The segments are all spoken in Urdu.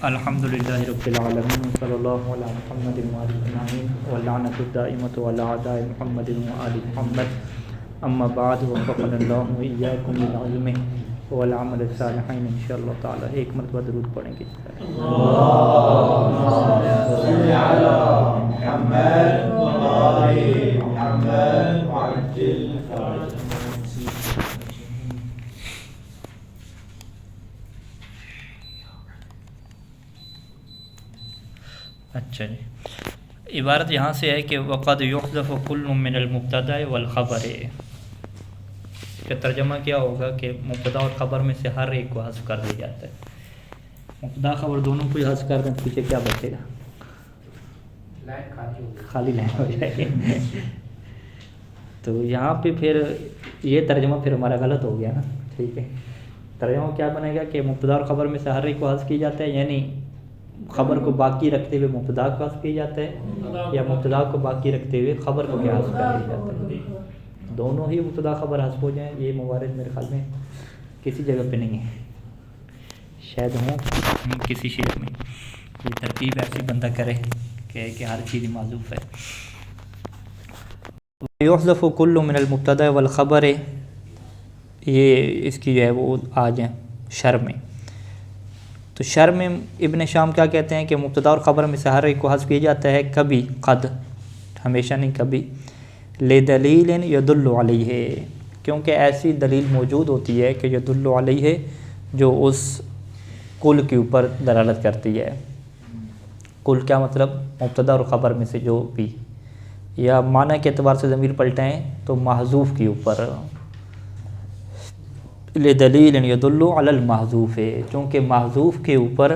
الحمدللہ رب العالمین صلی اللہ علی محمد وآل اجمعین واللعنۃ الدائمۃ علی اعداء محمد وآل محمد اما بعد وفقنا اللہ وإیاکم للعلم والعمل الصالحین انشاءاللہ تعالی۔ ایک مرتبہ درود پڑھیں گے۔ اللہم صل علی محمد وآل محمد وعجل فرجهم۔ اچھا جی، عبارت یہاں سے ہے کہ وقد یحذف کل من المبتدا والخبر، کہ ترجمہ کیا ہوگا کہ مبتدا اور خبر میں سے ہر ایک کو حذف کر دیا جاتا ہے۔ مبتدا خبر دونوں کو ہی حذف کر دیں، پیچھے کیا بچے گا؟ خالی لائن ہو جائے گی۔ تو یہاں پہ پھر یہ ترجمہ پھر ہمارا غلط ہو گیا نا، ٹھیک ہے۔ ترجمہ کیا بنے گا کہ مبتدا اور خبر میں سے ہر ایک کو حذف کیا جاتا ہے، یعنی خبر کو باقی رکھتے ہوئے مبتدا کو حذف کیا جاتا ہے، یا مبتدا کو باقی رکھتے ہوئے خبر کو کیا حذف کر دیا جاتا ہے۔ دونوں ہی مبتدا خبر حذف ہو جائیں، یہ موارد میرے خیال میں کسی جگہ پہ نہیں ہے، شاید ہوں کسی شعر میں یہ ترتیب ایسی بندہ کرے کہ ہر چیز معذوف ہے۔ یحذف کل من المبتدا والخبر، یہ اس کی جو ہے وہ آ جائیں شرح میں۔ تو شرح میں ابن شام کیا کہتے ہیں کہ مبتدا اور خبر میں سے ہر ایک کو حذف کیا جاتا ہے، کبھی قد، ہمیشہ نہیں کبھی، لدلیل یدل علیہ، کیونکہ ایسی دلیل موجود ہوتی ہے کہ یدل علیہ جو اس کل کے اوپر دلالت کرتی ہے۔ کل کیا مطلب؟ مبتدا اور خبر میں سے جو بھی، یا معنی کے اعتبار سے ضمیر پلٹائیں تو محذوف کے اوپر، لدلیل یدل علی المحذوف، چونکہ محذوف کے اوپر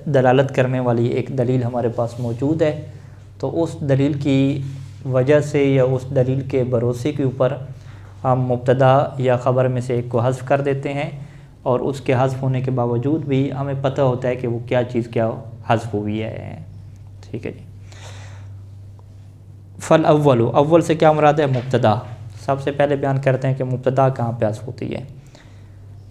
دلالت کرنے والی ایک دلیل ہمارے پاس موجود ہے، تو اس دلیل کی وجہ سے یا اس دلیل کے بھروسے کے اوپر ہم مبتدا یا خبر میں سے ایک کو حذف کر دیتے ہیں، اور اس کے حذف ہونے کے باوجود بھی ہمیں پتہ ہوتا ہے کہ وہ کیا چیز کیا حذف ہوئی ہے، ٹھیک ہے جی۔ فالاول، اول سے کیا مراد ہے؟ مبتدا۔ سب سے پہلے بیان کرتے ہیں کہ مبتدا کہاں پہ حذف ہوتی ہے۔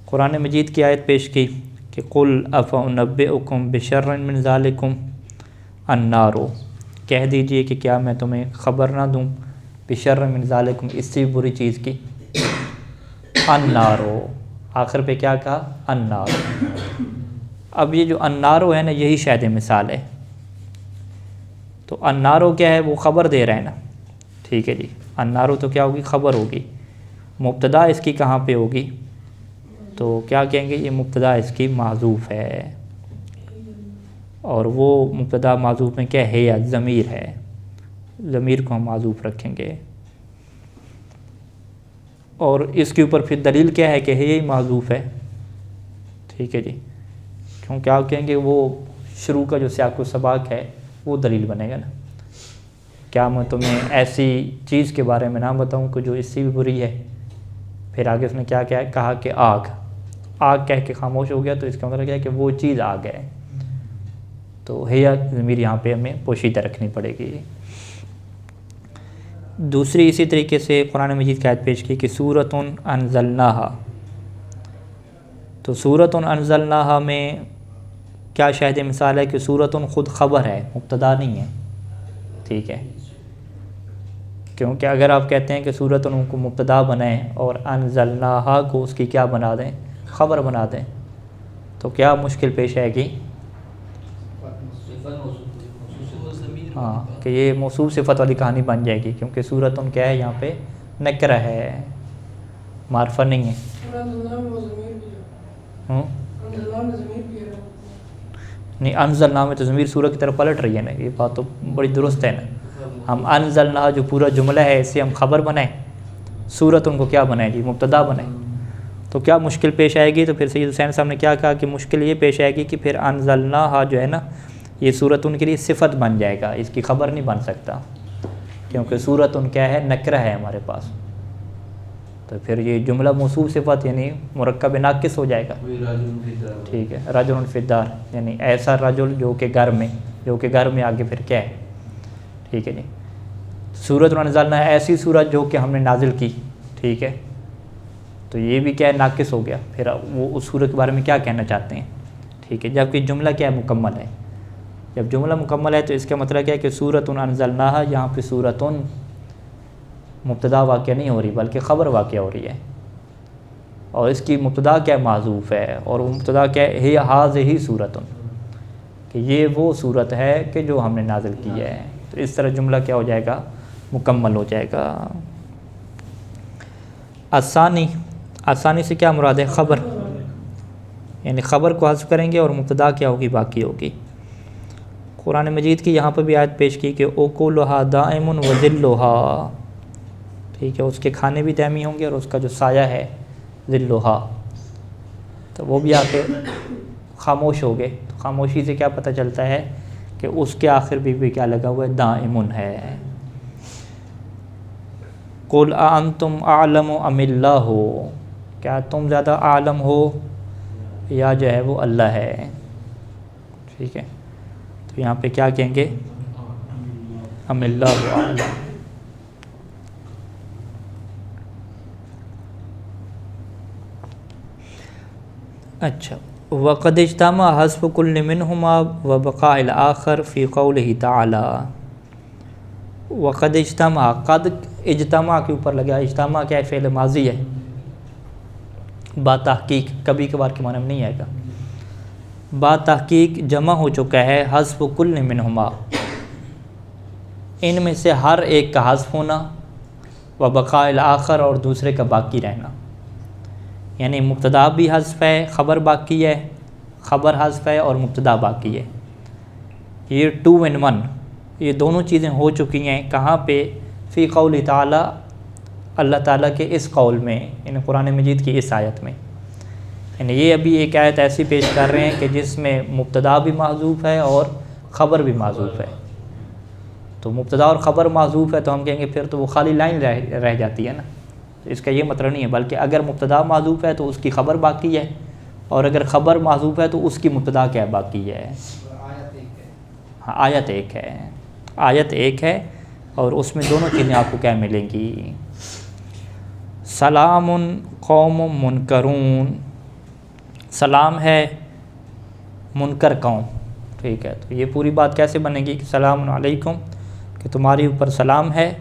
قرآن مجید کی آیت پیش کی کہ قل افانبئکم بشر من ذالکم النار، کہہ دیجئے کہ کیا میں تمہیں خبر نہ دوں بشر من ذالکم، اس سے بری چیز کی، النار، آخر پہ کیا کہا؟ النار۔ اب یہ جو النار ہے نا، یہی شاہد مثال ہے۔ تو النار کیا ہے؟ وہ خبر دے رہے ہیں نا، ٹھیک ہے جی۔ النار تو کیا ہوگی؟ خبر ہوگی۔ مبتدا اس کی کہاں پہ ہوگی؟ تو کیا کہیں گے؟ یہ مبتدا اس کی معذوف ہے، اور وہ مبتدا معذوف میں کیا ہے؟ یا ضمیر ہے، ضمیر کو ہم معذوف رکھیں گے، اور اس کے اوپر پھر دلیل کیا ہے کہ ہے یہی معذوف ہے، ٹھیک ہے جی۔ کیونکہ آپ کہیں گے وہ شروع کا جو سیاق و سباق ہے وہ دلیل بنے گا نا، کیا میں تمہیں ایسی چیز کے بارے میں نہ بتاؤں کہ جو اس سے بھی بری ہے؟ پھر آگے اس نے کیا کہا کہ آگ، آگ کہہ کے خاموش ہو گیا، تو اس کا مطلب کیا ہے کہ وہ چیز آگ ہے، تو ہے ضمیر یہاں پہ ہمیں پوشیدہ رکھنی پڑے گی۔ دوسری اسی طریقے سے قرآن مجید کی آیت پیش کی کہ سورۃ انزلناہا، تو سورۃ انزلناہا میں کیا شاہد مثال ہے کہ سورۃ خود خبر ہے، مبتدا نہیں ہے، ٹھیک ہے۔ کیونکہ اگر آپ کہتے ہیں کہ سورۃ کو مبتدا بنائیں اور انزلناہا کو اس کی کیا بنا دیں؟ خبر بنا دیں، تو کیا مشکل پیش آئے گی؟ ہاں، کہ یہ موصوف صفت والی کہانی بن جائے گی، کیونکہ سورۃ کیا ہے یہاں پہ نکرہ ہے، معرفہ نہیں ہے۔ نہیں، انزلنا میں تو ضمیر سورہ کی طرف پلٹ رہی ہے نا، یہ بات تو بڑی درست ہے نا۔ ہم انزلنا جو پورا جملہ ہے اسے ہم خبر بنائیں، سورۃ کو کیا بنائیں جی؟ مبتدا بنائیں، تو کیا مشکل پیش آئے گی؟ تو پھر سید حسین صاحب نے کیا کہا کہ مشکل یہ پیش آئے گی کہ پھر انزلناہا جو ہے نا، یہ سورۃ کے لیے صفت بن جائے گا، اس کی خبر نہیں بن سکتا، کیونکہ سورۃ کیا ہے؟ نکرہ ہے ہمارے پاس، تو پھر یہ جملہ موصوف صفت یعنی مرکب ناقص ہو جائے گا، ٹھیک ہے۔ رجل فی الدار، یعنی ایسا رجل جو کہ گھر میں، جو کہ گھر میں آگے پھر کیا ہے، ٹھیک ہے جی۔ سورۃ انزلنا ہے ایسی سورت جو کہ ہم نے نازل کی، ٹھیک ہے، تو یہ بھی کیا ہے؟ ناقص ہو گیا، پھر وہ اس سورت کے بارے میں کیا کہنا چاہتے ہیں، ٹھیک ہے، جبکہ جملہ کیا ہے؟ مکمل ہے۔ جب جملہ مکمل ہے تو اس کا مطلب کیا ہے کہ سورۃ انزلناہا، یہاں پہ سورۃ مبتدا واقع نہیں ہو رہی بلکہ خبر واقع ہو رہی ہے، اور اس کی مبتدا کیا معذوف ہے، اور وہ مبتدا کیا ہے؟ ہی ہذہ سورۃ، کہ یہ وہ صورت ہے کہ جو ہم نے نازل کی ہے۔ تو اس طرح جملہ کیا ہو جائے گا؟ مکمل ہو جائے گا۔ آسانی سے کیا مراد ہے؟ خبر، یعنی خبر کو حذف کریں گے اور مبتدا کیا ہوگی؟ باقی ہوگی۔ قرآن مجید کی یہاں پر بھی آیت پیش کی کہ اوکلھا دائم وذلھا، ٹھیک ہے، اس کے کھانے بھی دائمی ہوں گے اور اس کا جو سایہ ہے ذلھا، تو وہ بھی آ کے خاموش ہو گئے۔ تو خاموشی سے کیا پتہ چلتا ہے کہ اس کے آخر بھی کیا لگا ہوا ہے؟ دائم ہے۔ قل اانتم اعلم ام اللہ، کیا تم زیادہ عالم ہو یا جو ہے وہ اللہ ہے؟ ٹھیک ہے، تو یہاں پہ کیا کہیں گے؟ ام اللہ اعلم۔ اچھا، وقد اجتمع حذف كل منهما وبقاء الآخر في قوله تعالی۔ وقد اجتمع، قد اجتماع کے اوپر لگا، اجتماع کیا ہے؟ فعل ماضی ہے، با تحقیق، کبھی کبھار کے معنی میں نہیں آئے گا۔ با تحقیق جمع ہو چکا ہے حذف کل منہما، ان میں سے ہر ایک کا حذف ہونا، و بقاء الآخر، اور دوسرے کا باقی رہنا، یعنی مبتدا بھی حذف ہے، خبر باقی ہے، خبر حذف ہے اور مبتدا باقی ہے۔ یہ 2 in 1، یہ دونوں چیزیں ہو چکی ہیں کہاں پہ؟ فی قول تعالی، اللہ تعالیٰ کے اس قول میں، یعنی قرآن مجید کی اس آیت میں۔ یعنی یہ ابھی ایک آیت ایسی پیش کر رہے ہیں کہ جس میں مبتدا بھی محذوف ہے اور خبر بھی محذوف ہے۔ تو مبتدا اور خبر محذوف ہے تو ہم کہیں گے پھر تو وہ خالی لائن رہ جاتی ہے نا، اس کا یہ مطلب نہیں ہے، بلکہ اگر مبتدا محذوف ہے تو اس کی خبر باقی ہے، اور اگر خبر محذوف ہے تو اس کی مبتدا کیا باقی ہے؟ ہاں، آیت ایک ہے، آیت ایک ہے، اور اس میں دونوں چیزیں آپ کو کیا ملیں گی؟ سلام قوم منکرون، سلام ہے منکر قوم، ٹھیک ہے، تو یہ پوری بات کیسے بنے گی کہ سلام علیکم، کہ تمہاری اوپر سلام ہے،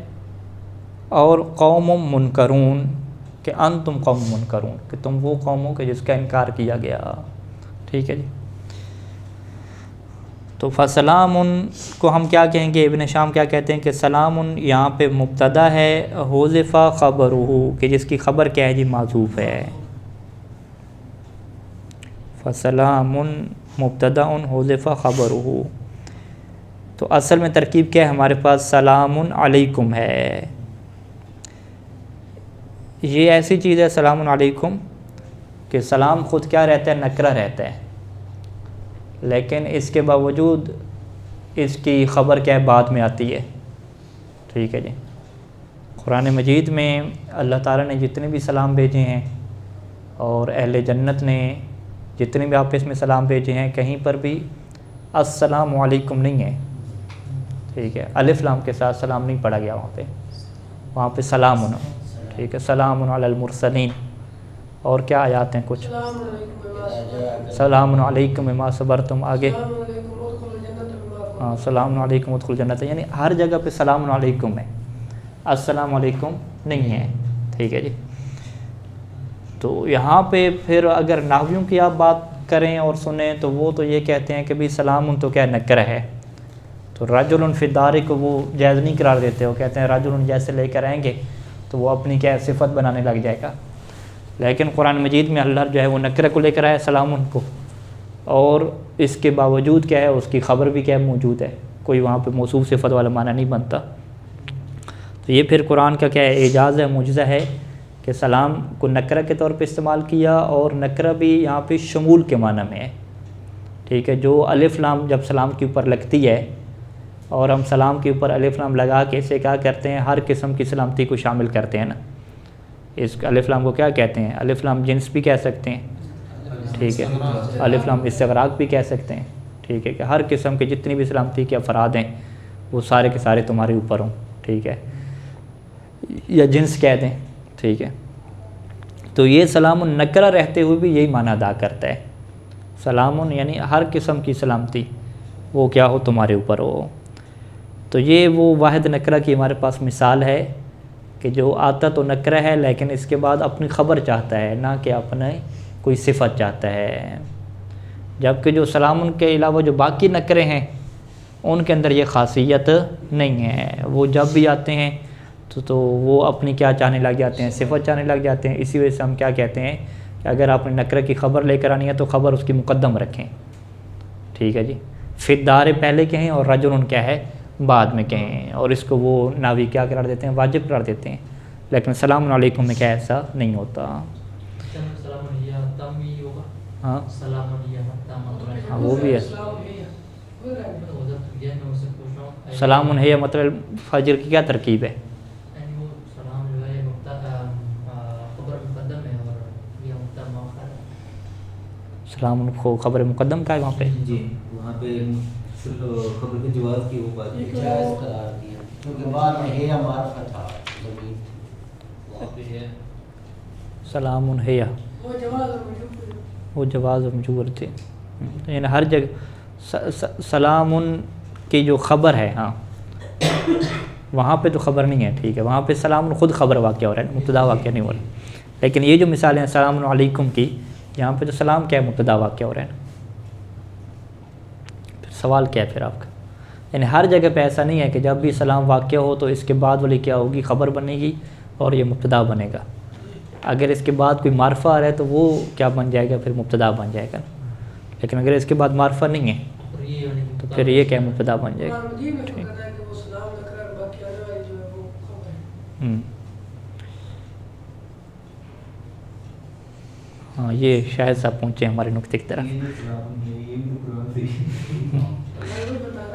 اور قوم منکرون، کہ انتم قوم منکرون، کہ تم وہ قوم ہو کہ جس کا انکار کیا گیا، ٹھیک ہے جی۔ تو فسلام کو ہم کیا کہیں گے؟ ابن شام کیا کہتے ہیں کہ سلام یہاں پہ مبتدا ہے، حذف خبرہ، کہ جس کی خبر کیا ہے جی؟ معذوف ہے۔ فسلام مبتدا حذف خبرہ، تو اصل میں ترکیب کیا ہے ہمارے پاس؟ سلام علیکم ہے۔ یہ ایسی چیز ہے سلام علیکم کہ سلام خود کیا رہتا ہے؟ نکرہ رہتا ہے، لیکن اس کے باوجود اس کی خبر کیا ہے؟ بعد میں آتی ہے، ٹھیک ہے جی۔ قرآن مجید میں اللہ تعالیٰ نے جتنے بھی سلام بھیجے ہیں اور اہل جنت نے جتنے بھی آپس میں سلام بھیجے ہیں، کہیں پر بھی السلام علیکم نہیں ہے، ٹھیک ہے، الف لام کے ساتھ سلام نہیں پڑھا گیا وہاں پہ سلام، ٹھیک ہے، سلام علی المرسلین۔ اور کیا آیات ہیں کچھ؟ سلام علیکم بما صبرتم، آگے ہاں سلام علیکم ادخلوا الجنت، یعنی ہر جگہ پہ سلام علیکم ہے، السلام علیکم نہیں ہے، ٹھیک ہے جی۔ تو یہاں پہ پھر اگر نحویوں کی آپ بات کریں اور سنیں تو وہ تو یہ کہتے ہیں کہ بھی سلام تو کیا نکرہ ہے، تو رجل فی الدار کو وہ جائز نہیں قرار دیتے، وہ کہتے ہیں رجل جیسے لے کر آئیں گے تو وہ اپنی کیا صفت بنانے لگ جائے گا، لیکن قرآن مجید میں اللہ جو ہے وہ نکرہ کو لے کر آیا سلام کو، اور اس کے باوجود کیا ہے اس کی خبر بھی کیا موجود ہے، کوئی وہاں پہ موصوف صفت والا معنی نہیں بنتا۔ تو یہ پھر قرآن کا کیا ہے؟ اعجاز ہے، معجزہ ہے کہ سلام کو نکرہ کے طور پہ استعمال کیا، اور نکرہ بھی یہاں پہ شمول کے معنی میں ہے، ٹھیک ہے۔ جو الف لام جب سلام کے اوپر لگتی ہے اور ہم سلام کے اوپر الف لام لگا کے اسے کیا کرتے ہیں؟ ہر قسم کی سلامتی کو شامل کرتے ہیں نا، اس الف لام کو کیا کہتے ہیں؟ الف لام جنس بھی کہہ سکتے ہیں، ٹھیک ہے، الف لام استغراق بھی کہہ سکتے ہیں، ٹھیک ہے، کہ ہر قسم کے جتنی بھی سلامتی کے افراد ہیں وہ سارے کے سارے تمہارے اوپر ہوں، ٹھیک ہے، یا جنس کہہ دیں، ٹھیک ہے۔ تو یہ سلام النکرہ رہتے ہوئے بھی یہی معنی ادا کرتا ہے، سلام یعنی ہر قسم کی سلامتی وہ کیا ہو تمہارے اوپر ہو۔ تو یہ وہ واحد نکرہ کی ہمارے پاس مثال ہے کہ جو آتا تو نکرہ ہے لیکن اس کے بعد اپنی خبر چاہتا ہے، نہ کہ اپنے کوئی صفت چاہتا ہے۔ جبکہ جو سلام کے علاوہ جو باقی نکرے ہیں ان کے اندر یہ خاصیت نہیں ہے، وہ جب بھی آتے ہیں تو وہ اپنی کیا چاہنے لگ جاتے ہیں، صفت چاہنے لگ جاتے ہیں۔ اسی وجہ سے ہم کیا کہتے ہیں کہ اگر آپ نے نکرہ کی خبر لے کر آنی ہے تو خبر اس کی مقدم رکھیں، ٹھیک ہے جی۔ فدار پہلے کہیں اور رجل کیا ہے بعد میں کہیں، اور اس کو وہ ناوی کیا قرار دیتے ہیں، واجب قرار دیتے ہیں، لیکن السلام علیکم میں کیا ایسا نہیں ہوتا۔ ہاں ہاں وہ بھی ہے۔ سلام ہے مطلب فجر کی کیا ترکیب ہے؟ سلام کو خبر مقدم کا ہے وہاں پہ؟ جی وہاں پہ خبر کے جواز کی وہ بات جائز قرار دیا کیونکہ بعد میں ہے یا معرفت تھا سلام ہے وہ جواز اور مجبور تھے، یعنی ہر جگہ سلام کی جو خبر ہے، ہاں وہاں پہ تو خبر نہیں ہے، ٹھیک ہے، وہاں پہ سلام خود خبر واقع ہو رہا ہے، مبتدا واقع نہیں ہو رہا ہے۔ لیکن یہ جو مثالیں ہیں السلام علیکم کی، یہاں پہ تو سلام کیا ہے، مبتدا واقع ہو رہا ہے۔ پھر سوال کیا ہے پھر آپ کا؟ یعنی ہر جگہ پہ ایسا نہیں ہے کہ جب بھی سلام واقع ہو تو اس کے بعد والی کیا ہوگی، خبر بنے گی اور یہ مبتدا بنے گا۔ اگر اس کے بعد کوئی معرفہ آ رہا ہے تو وہ کیا بن جائے گا، پھر مبتدا بن جائے گا۔ لیکن اگر اس کے بعد معرفہ نہیں ہے تو پھر یہ کیا مبتدا بن جائے گا۔ ہاں یہ شاید صاحب پہنچے ہمارے نقطے کی طرف۔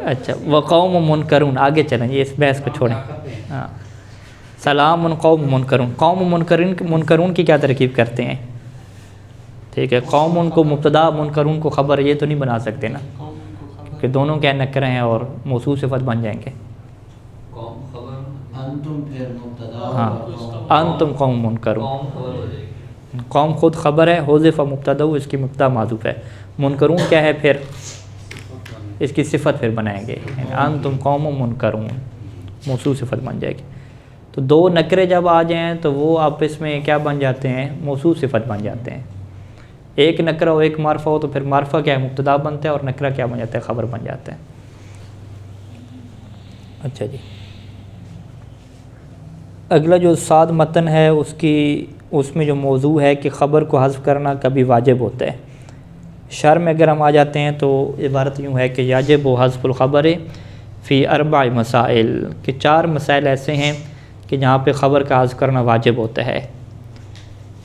اچھا وقوم منکرون، آگے چلیں یہ اس بحث کو چھوڑیں۔ ہاں سلام قوم منکرون، قوم منکرون کی کیا ترکیب کرتے ہیں، ٹھیک ہے، قوم ان کو مبتدا منکرون کو خبر، یہ تو نہیں بنا سکتے نا کہ دونوں کیا نکرے ہیں اور موصوف صفت بن جائیں گے۔ انتم پھر مبتدا، ہاں انتم قوم منکرون، قوم خود خبر ہے، حذف مبتدا اس کی مبتدا معذوف ہے، منکرون کیا ہے پھر اس کی صفت پھر بنائیں گے، یعنی انتم قوم منکرون موصوف صفت بن جائے گی۔ تو دو نکرے جب آ جائیں تو وہ آپس میں کیا بن جاتے ہیں، موصوف صفت بن جاتے ہیں۔ ایک نکرہ ہو ایک معرفہ ہو تو پھر معرفہ کیا ہے، مبتدا بنتا ہے، اور نکرہ کیا بن جاتا ہے، خبر بن جاتا ہے۔ اچھا جی، اگلا جو سعد متن ہے اس میں جو موضوع ہے کہ خبر کو حذف کرنا کبھی واجب ہوتا ہے۔ شرح میں اگر ہم آ جاتے ہیں تو عبارت یوں ہے کہ یجب حذف الخبر فی اربع مسائل، کہ 4 مسائل ایسے ہیں کہ جہاں پہ خبر کا حذف کرنا واجب ہوتا ہے۔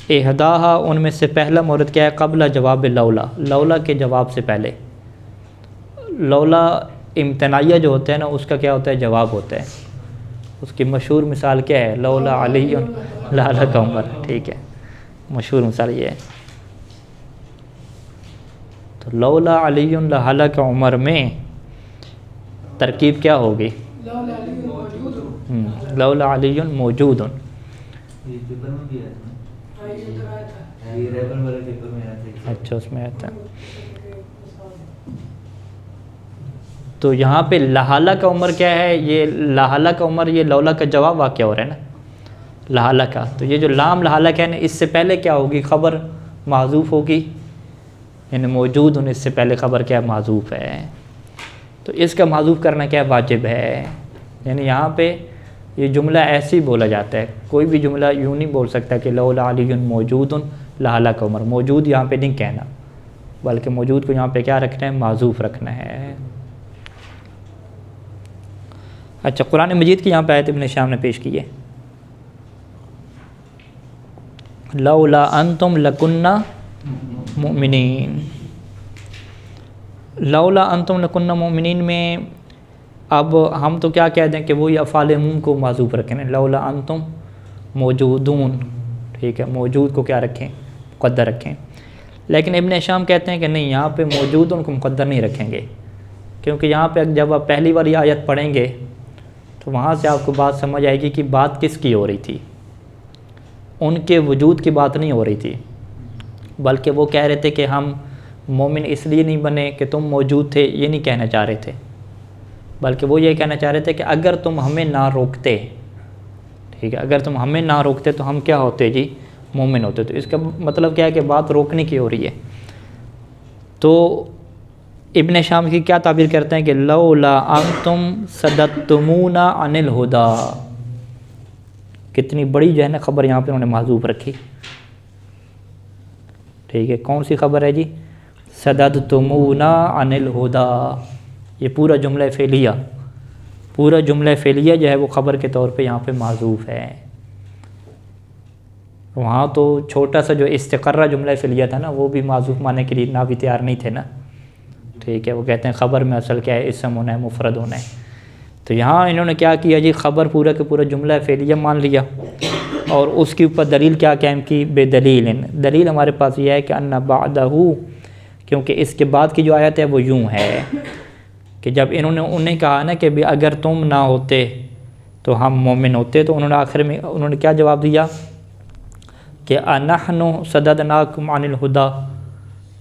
احداہا، ان میں سے پہلا مورد کیا ہے، قبل جواب لولا، لولا کے جواب سے پہلے۔ لولا امتناعیہ جو ہوتا ہے نا اس کا کیا ہوتا ہے، جواب ہوتا ہے۔ اس کی مشہور مثال کیا ہے، لولا علی لہلک عمر، ٹھیک ہے، مشہور مثال یہ ہے۔ تو لولا علی لہلک عمر میں ترکیب کیا ہوگی، لولا علی موجود۔ اچھا اس میں آتا ہے۔ تو یہاں پہ لہالہ کا عمر کیا ہے، یہ لہالہ کا عمر یہ لولا کا جواب واقع ہو رہا ہے نا، لہالہ کا۔ تو یہ جو لام لہالہ کا ہے نا، اس سے پہلے کیا ہوگی، خبر معذوف ہوگی، یعنی موجود ان، اس سے پہلے خبر کیا معذوف ہے، تو اس کا معذوف کرنا کیا واجب ہے۔ یعنی یہاں پہ یہ جملہ ایسے ہی بولا جاتا ہے، کوئی بھی جملہ یوں نہیں بول سکتا کہ لولا علی موجود لہالہ کا عمر، موجود یہاں پہ نہیں کہنا، بلکہ موجود کو یہاں پہ کیا رکھنا ہے، معذوف رکھنا ہے۔ اچھا قرآن مجید کی یہاں پہ آیت ابن شام نے پیش کی ہے، لولا انتم لکننا مؤمنین۔ لولا انتم لکننا مؤمنین میں اب ہم تو کیا کہہ دیں کہ وہی افعال عموم کو معذوف رکھیں، لولا انتم موجودون، ٹھیک ہے، موجود کو کیا رکھیں، مقدر رکھیں۔ لیکن ابن شام کہتے ہیں کہ نہیں، یہاں پہ موجودون کو مقدر نہیں رکھیں گے، کیونکہ یہاں پہ جب آپ پہلی والی آیت پڑھیں گے تو وہاں سے آپ کو بات سمجھ آئے گی کہ بات کس کی ہو رہی تھی، ان کے وجود کی بات نہیں ہو رہی تھی، بلکہ وہ کہہ رہے تھے کہ ہم مومن اس لیے نہیں بنے کہ تم موجود تھے، یہ نہیں کہنا چاہ رہے تھے، بلکہ وہ یہ کہنا چاہ رہے تھے کہ اگر تم ہمیں نہ روکتے، ٹھیک ہے، اگر تم ہمیں نہ روکتے تو ہم کیا ہوتے جی؟ مومن ہوتے۔ تو اس کا مطلب کیا ہے کہ بات روکنے کی ہو رہی ہے۔ تو ابن شام کی کیا تعبیر کرتے ہیں کہ لولا انتم صددتمونا عن الہدا، کتنی بڑی جو ہے نا خبر یہاں پہ انہوں نے محذوف رکھی، ٹھیک ہے، کون سی خبر ہے جی؟ صددتمونا عن الہدا، یہ پورا جملہ فعلیہ، پورا جملہ فعلیہ جو ہے وہ خبر کے طور پہ یہاں پہ محذوف ہے۔ وہاں تو چھوٹا سا جو استقرہ جملہ فعلیہ تھا نا، وہ بھی محذوف ماننے کے لیے نہ بھی تیار نہیں تھے نا، ٹھیک ہے، وہ کہتے ہیں خبر میں اصل کیا ہے؟ اسم ہونا ہے، مفرد ہونا ہے۔ تو یہاں انہوں نے کیا کیا جی؟ خبر پورا کہ پورا جملہ فعلیہ مان لیا، اور اس کے اوپر دلیل کیا قائم کی؟ بے دلیل۔ دلیل ہمارے پاس یہ ہے کہ ان بعدہ، کیونکہ اس کے بعد کی جو آیت ہے وہ یوں ہے کہ جب انہیں کہا نا کہ بھی اگر تم نہ ہوتے تو ہم مومن ہوتے، تو انہوں نے آخر میں انہوں نے کیا جواب دیا کہ انحن صددناکم عن الہدا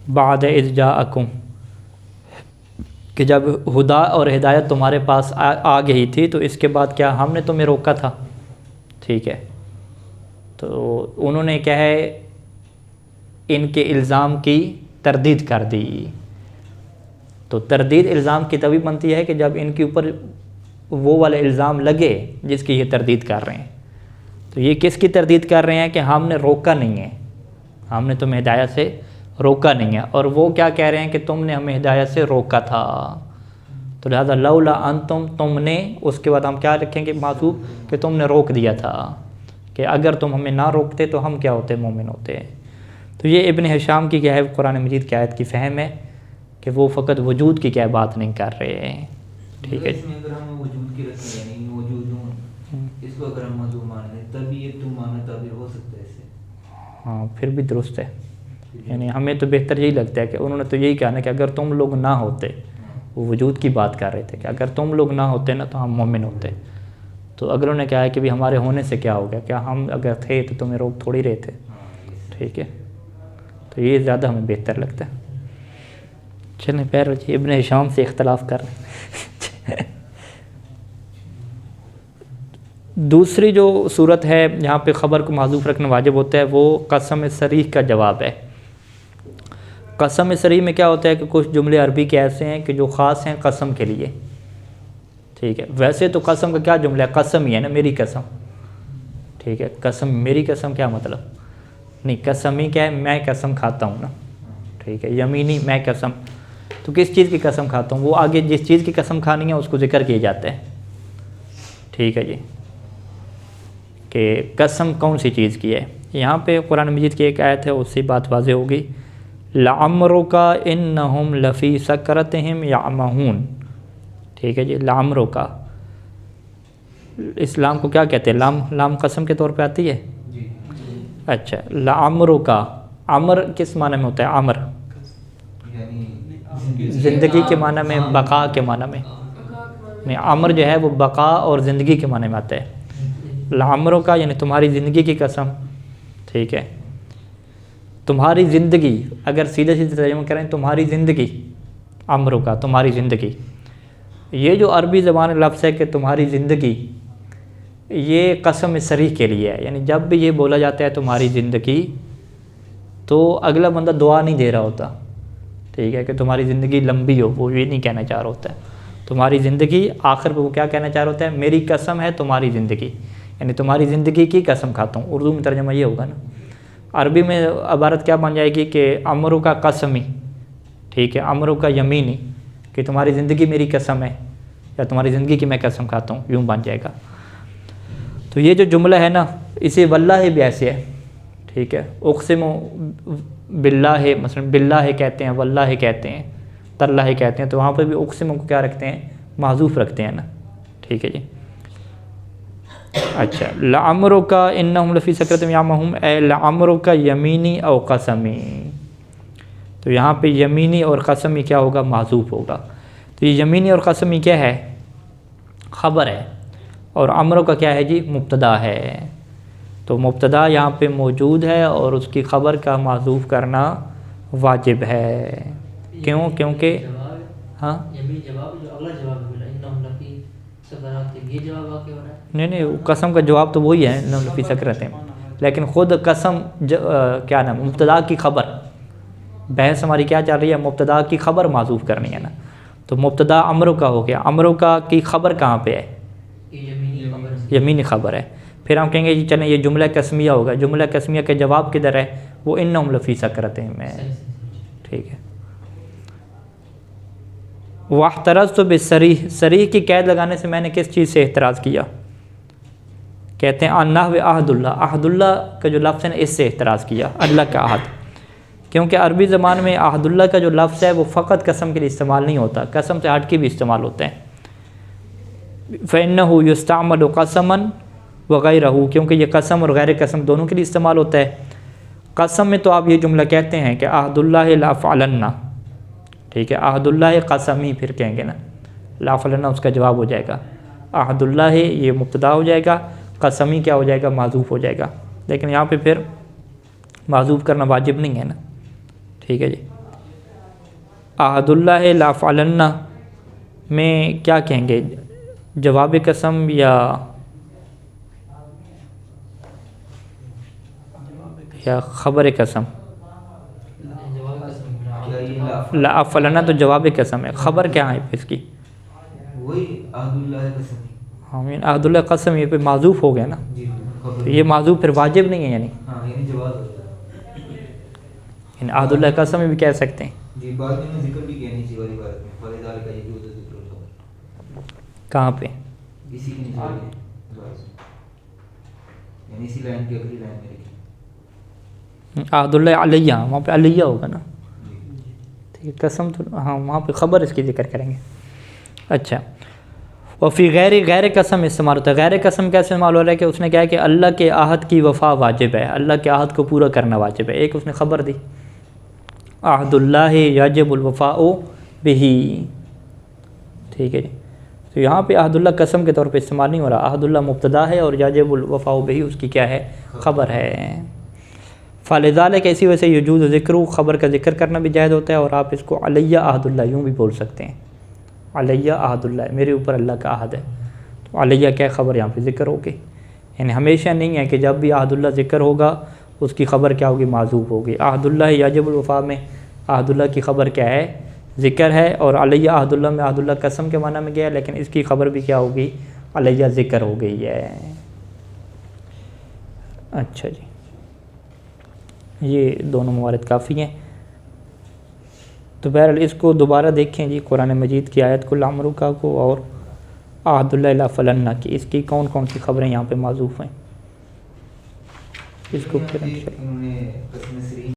بعد اذ جاءکم، کہ جب ہدا اور ہدایت تمہارے پاس آ گئی تھی تو اس کے بعد کیا ہم نے تمہیں روکا تھا، ٹھیک ہے۔ تو انہوں نے کیا ہے ان کے الزام کی تردید کر دی۔ تو تردید الزام کی تبھی بنتی ہے کہ جب ان کے اوپر وہ والا الزام لگے جس کی یہ تردید کر رہے ہیں۔ تو یہ کس کی تردید کر رہے ہیں کہ ہم نے روکا نہیں ہے، ہم نے تمہیں ہدایت سے روکا نہیں ہے، اور وہ کیا کہہ رہے ہیں کہ تم نے ہمیں ہدایت سے روکا تھا۔ تو لہذا لولا انتم، تم نے، اس کے بعد ہم کیا رکھیں گے معطوف کہ تم نے روک دیا تھا، کہ اگر تم ہمیں نہ روکتے تو ہم کیا ہوتے؟ مومن ہوتے۔ تو یہ ابن ہشام کی کیا ہے قرآن مجید کی آیت کی فہم ہے کہ وہ فقط وجود کی کیا بات نہیں کر رہے، ٹھیک ہے۔ اس میں اگر ہم وجود کی رکھیں یعنی موجود ہوں، اس کو اگر ہم موضوع مان لیں تب یہ تم مانا تعبیر ہو سکتا ہے اس سے۔ ہاں پھر بھی درست ہے، یعنی ہمیں تو بہتر یہی لگتا ہے کہ انہوں نے تو یہی کہا نا کہ اگر تم لوگ نہ ہوتے، وہ وجود کی بات کر رہے تھے کہ اگر تم لوگ نہ ہوتے نا تو ہم مومن ہوتے۔ تو اگر انہوں نے کہا ہے کہ بھی ہمارے ہونے سے کیا ہو گیا، کیا ہم اگر تھے تو تمہیں روک تھوڑی رہے تھے، ٹھیک ہے۔ تو یہ زیادہ ہمیں بہتر لگتا ہے۔ چلیں پیر جی ابن ہشام سے اختلاف کر رہے ہیں۔ دوسری جو صورت ہے یہاں پہ خبر کو محذوف رکھنا واجب ہوتا ہے، وہ قسم صریح کا جواب ہے۔ قسم صریح میں کیا ہوتا ہے کہ کچھ جملے عربی کے ایسے ہیں کہ جو خاص ہیں قسم کے لیے، ٹھیک ہے۔ ویسے تو قسم کا کیا جملہ ہے؟ قسم ہی ہے نا، میری قسم، ٹھیک ہے۔ قسم، میری قسم کیا مطلب؟ نہیں، قسم ہی کیا ہے؟ میں قسم کھاتا ہوں نا، ٹھیک ہے۔ یمینی، میں قسم، تو کس چیز کی قسم کھاتا ہوں؟ وہ آگے جس چیز کی قسم کھانی ہے اس کو ذکر کیا جاتا ہے، ٹھیک ہے جی، کہ قسم کون سی چیز کی ہے۔ یہاں پہ قرآن مجید کی ایک آیت ہے، اس سے بات واضح ہوگی، لعمرک انہم لفی سکرتہم یعمہون، ٹھیک ہے جی۔ لعمرک، اسلام کو کیا کہتے ہیں؟ لام قسم کے طور پہ آتی ہے، اچھا۔ لعمرک، عمر کس معنی میں ہوتا ہے؟ عمر زندگی کے معنی میں، بقا کے معنی میں نہیں، عمر جو ہے وہ بقا اور زندگی کے معنی میں آتا ہے۔ لعمرک یعنی تمہاری زندگی کی قسم، ٹھیک ہے۔ تمہاری زندگی، اگر سیدھے سیدھے ترجمہ کریں تمہاری زندگی، عمرک تمہاری زندگی، یہ جو عربی زبان لفظ ہے کہ تمہاری زندگی، یہ قسم صریح کے لیے ہے، یعنی جب بھی یہ بولا جاتا ہے تمہاری زندگی تو اگلا بندہ دعا نہیں دے رہا ہوتا، ٹھیک ہے، کہ تمہاری زندگی لمبی ہو، وہ یہ نہیں کہنا چاہ رہا ہوتا ہے۔ تمہاری زندگی، آخر پہ وہ کیا کہنا چاہ رہا ہوتا ہے؟ میری قسم ہے تمہاری زندگی، یعنی تمہاری زندگی کی قسم کھاتا ہوں۔ اردو میں ترجمہ یہ ہوگا نا، عربی میں عبارت کیا بن جائے گی کہ عمرک کا قسمی، ٹھیک ہے، عمرک کا یمینی، کہ تمہاری زندگی میری قسم ہے، یا تمہاری زندگی کی میں قسم کھاتا ہوں، یوں بن جائے گا۔ تو یہ جو جملہ ہے نا، اسے واللہ بھی ایسے ہے، ٹھیک ہے۔ اقسم باللہ، مثلا باللہ کہتے ہیں، واللہ کہتے ہیں، تاللہ کہتے ہیں، تو وہاں پہ بھی اقسم کو کیا رکھتے ہیں؟ محذوف رکھتے ہیں نا، ٹھیک ہے جی۔ اچھا، لعمرک انہم لفی سکرتہم یعمہون، اے لعمرک یمینی او قسمی، تو یہاں پہ یمینی اور قسمی کیا ہوگا؟ محذوف ہوگا۔ تو یہ یمینی اور قسمی کیا ہے؟ خبر ہے، اور عمرو کا کیا ہے جی؟ مبتدا ہے۔ تو مبتدا یہاں پہ موجود ہے اور اس کی خبر کا محذوف کرنا واجب ہے۔ کیوں؟ کیونکہ ہاں یمین جواب جو اگلا جواب ملا انہم لفی سکرات، یہ جواب واقع ہو رہا ہے؟ نہیں قسم کا جواب تو وہی ہے انہم لفی سکرات، لیکن خود قسم کیا نام مبتدا کی خبر، بحث ہماری کیا چل رہی ہے؟ مبتدا کی خبر معذوف کرنی ہے نا، تو مبتدا امرو کا ہو گیا، امرو کا کی خبر کہاں پہ ہے؟ یمینی خبر سے یمینی خبر ہے، پھر ہم کہیں گے جی چلیں یہ جملہ قسمیہ ہوگا، جملہ قسمیہ کے جواب کدھر ہے؟ وہ انہم لفی سکرات میں، ٹھیک ہے۔ واحترزت بالصریح، صریح کی قید لگانے سے میں نے کس چیز سے احتراز کیا؟ کہتے ہیں النحو عہد اللہ، عہد اللہ کا جو لفظ ہے اس سے احتراز کیا، اللہ کا عہد، کیونکہ عربی زبان میں عہد اللہ کا جو لفظ ہے وہ فقط قسم کے لیے استعمال نہیں ہوتا، قسم سے ہٹ کے بھی استعمال ہوتے ہیں۔ فإنه يستعمل قسما وغیرہ، کیونکہ یہ قسم اور غیر قسم دونوں کے لیے استعمال ہوتا ہے۔ قسم میں تو آپ یہ جملہ کہتے ہیں کہ عہد اللہ لأفعلن، ٹھیک ہے، عہد اللہ قسمی پھر کہیں گے نا، لأفعلن اس کا جواب ہو جائے گا، عہد اللہ یہ مبتدا ہو جائے گا، قسمی کیا ہو جائے گا؟ معذوف ہو جائے گا، لیکن یہاں پہ پھر معذوف کرنا واجب نہیں ہے نا، ٹھیک ہے جی۔ عہد اللہ لأفعلن میں کیا کہیں گے؟ جواب قسم یا خبر قسم؟ جواب قسم کیا یہ لأفعلن تو جواب قسم ہے، خبر کیا ہے اس کی؟ وہی عہد اللہ قسم؟ ہاں عہد اللہ قسم یہ پہ معذوف ہو گیا نا، جی تو یہ معذوف پھر واجب نہیں ہے، یعنی ہاں یعنی جواز ہوتا ہے، یعنی عہد اللہ قسم بھی کہہ سکتے ہیں۔ جی بعد میں ذکر بھی کہنی چاہیے والی بات میں، فلذلک کا یہ ذکر ہوتا ہے کہاں پہ؟ اسی کے نیچے یعنی اسی لائن کی اگلی لائن میں لکھی، عہد اللہ علیہ، وہاں پہ علیہ ہوگا نا، ٹھیک ہے، قسم تو ہاں وہاں پہ خبر اس کی ذکر کریں گے۔ اچھا، وفی غیر قسم استعمال ہوتا ہے، غیر قسم کیا استعمال ہو رہا ہے کہ اس نے کہا کہ اللہ کے عہد کی وفا واجب ہے، اللہ کے عہد کو پورا کرنا واجب ہے، ایک اس نے خبر دی عہد اللہ یجب الوفاء بہ، ٹھیک ہے جی، تو یہاں پہ عہد اللہ قسم کے طور پہ استعمال نہیں ہو رہا، عہد اللہ مبتدا ہے اور یجب الوفاء بہ اس کی کیا ہے؟ خبر ہے۔ فلذلک اسی وجہ سے یجوز ذکر، خبر کا ذکر کرنا بھی جائز ہوتا ہے، اور آپ اس کو علیہ عہد اللہ یوں بھی بول سکتے ہیں، علیہ عہد اللہ، میرے اوپر اللہ کا عہد ہے، تو علیہ کیا خبر یہاں پہ ذکر ہوگی، یعنی ہمیشہ نہیں ہے کہ جب بھی عہد اللہ ذکر ہوگا اس کی خبر کیا ہوگی؟ معذوف ہوگی۔ عہد اللہ یجب الوفاء میں عہد اللہ کی خبر کیا ہے؟ ذکر ہے، اور علیہ عہد اللہ میں عہد اللہ قسم کے معنی میں گیا، لیکن اس کی خبر بھی کیا ہوگی؟ علیہ ذکر ہو گئی ہے۔ اچھا جی، یہ دونوں موارد کافی ہیں، تو بہرحال اس کو دوبارہ دیکھیں جی، قرآن مجید کی آیت کل امرکا کو اور عہد اللہ لأفعلن کی، اس کی کون کون سی خبریں یہاں پہ معذوف ہیں، اس کو پھر انہوں نے قسم